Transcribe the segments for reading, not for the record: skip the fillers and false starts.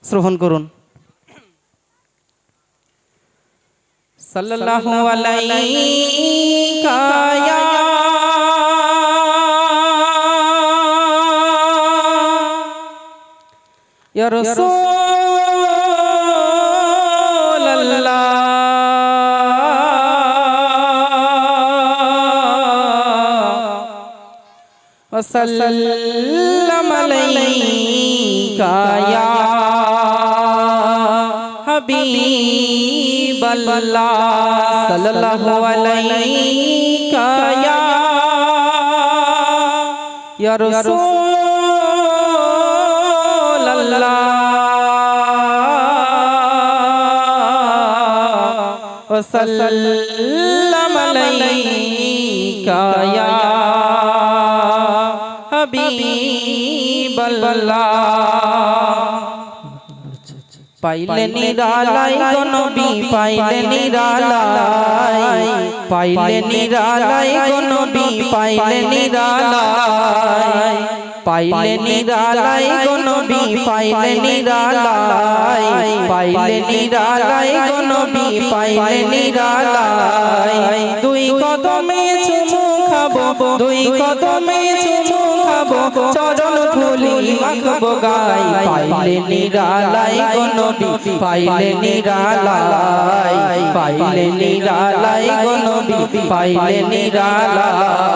শ্রবণ করুন। সাল্লাল্লাহু আলাইকা ইয়া রাসূলুল্লাহ ওয়া সাল্লাম আলাইকা ইয়া হাবিবাল্লাহ সাল্লাল্লাহু আলাইকা ইয়া রাসূলুল্লাহ ওয়া সাল্লাম আলাইকা ইয়া হাবিবাল্লাহ। পাইলে নিরালাই গো নবী পাইলে নিরালাই, পাইলে নিরালাই গো নবী পাইলে নিরালাই, পাইলে নিরালাই গো নবী পাইলে নিরালাই, পাইলে নিরালাই গো নবী পাইলে নিরালাই। দুই কদমে চুমু খাবো, দুই কদমে চুমু খাবো, চরণ ধুলি মাখবো গায়। পাইলে নিরালাই গো নবী পাইলে নিরালাই, পাইলে নিরালাই গো নবী পাইলে নিরালাই।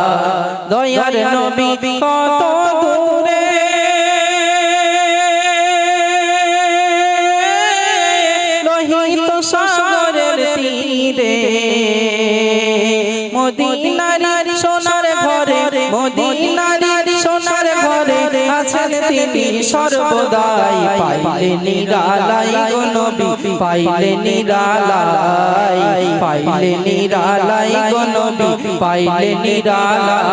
দয়ার নবী কত দূরে রহিত সাগরের তীরে, মদিনার সোনার ঘরে, মদিনার সোনার ঘরে আছেন তিনি সর্বদাই। পাইলে নিরালাই গো নবী পাইলে নিরালাই, পাইলে নিরালাই গো নবী পাইলে নিরালাই।